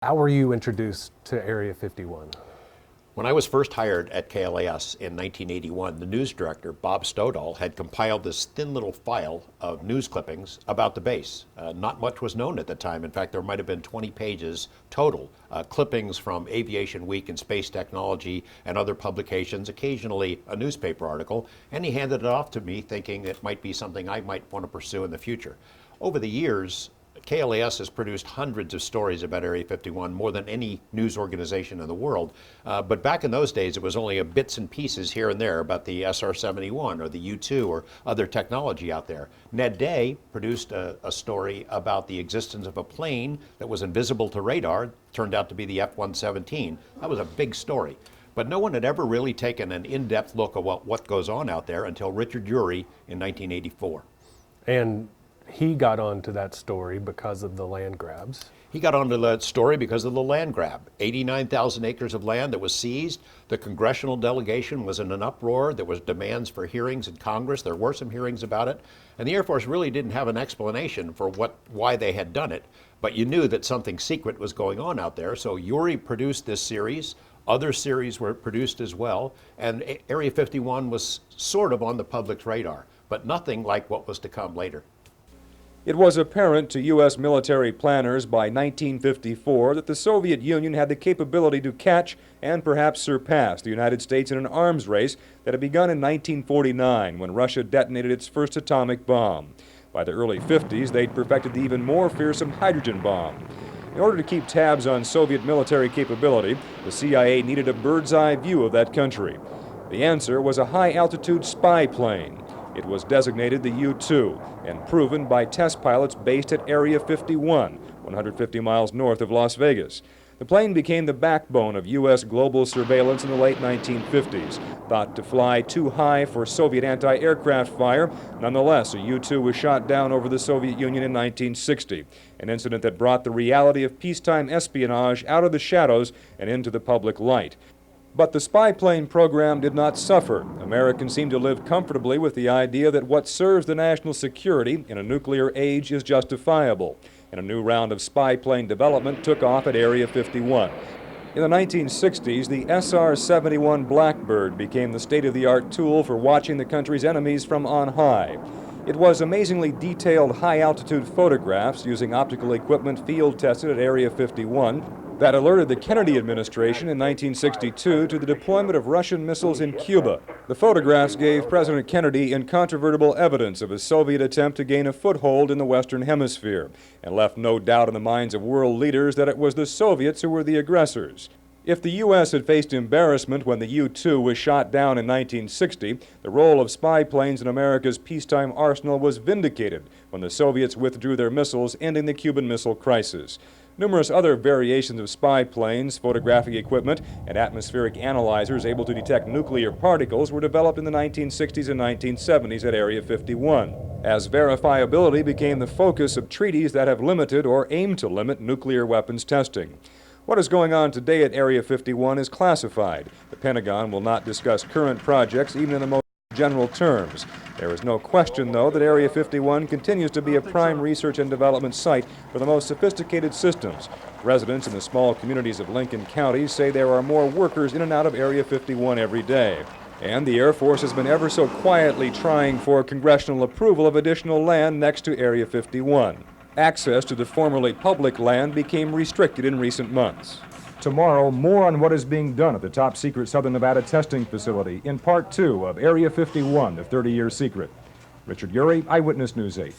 How were you introduced to Area 51? When I was first hired at KLAS in 1981, the news director, Bob Stodahl, had compiled this thin little file of news clippings about the base. Not much was known at the time. In fact, there might have been 20 pages total, clippings from Aviation Week and Space Technology and other publications, occasionally a newspaper article, and he handed it off to me thinking it might be something I might want to pursue in the future. Over the years, KLAS has produced hundreds of stories about Area 51, more than any news organization in the world. But back in those days, it was only bits and pieces here and there about the SR-71 or the U-2 or other technology out there. Ned Day produced a story about the existence of a plane that was invisible to radar, turned out to be the F-117. That was a big story. But no one had ever really taken an in-depth look at what goes on out there until Richard Urey in 1984. And he got onto that story because of the land grabs. He got onto that story because of the land grab. 89,000 acres of land that was seized. The congressional delegation was in an uproar. There was demands for hearings in Congress. There were some hearings about it. And the Air Force really didn't have an explanation for why they had done it. But you knew that something secret was going on out there. So Urey produced this series. Other series were produced as well. And Area 51 was sort of on the public's radar, but nothing like what was to come later. It was apparent to U.S. military planners by 1954 that the Soviet Union had the capability to catch and perhaps surpass the United States in an arms race that had begun in 1949 when Russia detonated its first atomic bomb. By the early 50s, they'd perfected the even more fearsome hydrogen bomb. In order to keep tabs on Soviet military capability, the CIA needed a bird's-eye view of that country. The answer was a high-altitude spy plane. It was designated the U-2 and proven by test pilots based at Area 51, 150 miles north of Las Vegas. The plane became the backbone of U.S. global surveillance in the late 1950s. Thought to fly too high for Soviet anti-aircraft fire, nonetheless, a U-2 was shot down over the Soviet Union in 1960, an incident that brought the reality of peacetime espionage out of the shadows and into the public light. But the spy plane program did not suffer. Americans seemed to live comfortably with the idea that what serves the national security in a nuclear age is justifiable. And a new round of spy plane development took off at Area 51. In the 1960s, the SR-71 Blackbird became the state-of-the-art tool for watching the country's enemies from on high. It was amazingly detailed high-altitude photographs using optical equipment field-tested at Area 51 that alerted the Kennedy administration in 1962 to the deployment of Russian missiles in Cuba. The photographs gave President Kennedy incontrovertible evidence of a Soviet attempt to gain a foothold in the Western Hemisphere, and left no doubt in the minds of world leaders that it was the Soviets who were the aggressors. If the U.S. had faced embarrassment when the U-2 was shot down in 1960, the role of spy planes in America's peacetime arsenal was vindicated when the Soviets withdrew their missiles, ending the Cuban Missile Crisis. Numerous other variations of spy planes, photographic equipment, and atmospheric analyzers able to detect nuclear particles were developed in the 1960s and 1970s at Area 51, as verifiability became the focus of treaties that have limited or aim to limit nuclear weapons testing. What is going on today at Area 51 is classified. The Pentagon will not discuss current projects even in the most general terms. There is no question, though, that Area 51 continues to be a prime research and development site for the most sophisticated systems. Residents in the small communities of Lincoln County say there are more workers in and out of Area 51 every day. And the Air Force has been ever so quietly trying for congressional approval of additional land next to Area 51. Access to the formerly public land became restricted in recent months. Tomorrow, more on what is being done at the top-secret Southern Nevada testing facility in Part 2 of Area 51, the 30-year secret. Richard Urey, Eyewitness News 8.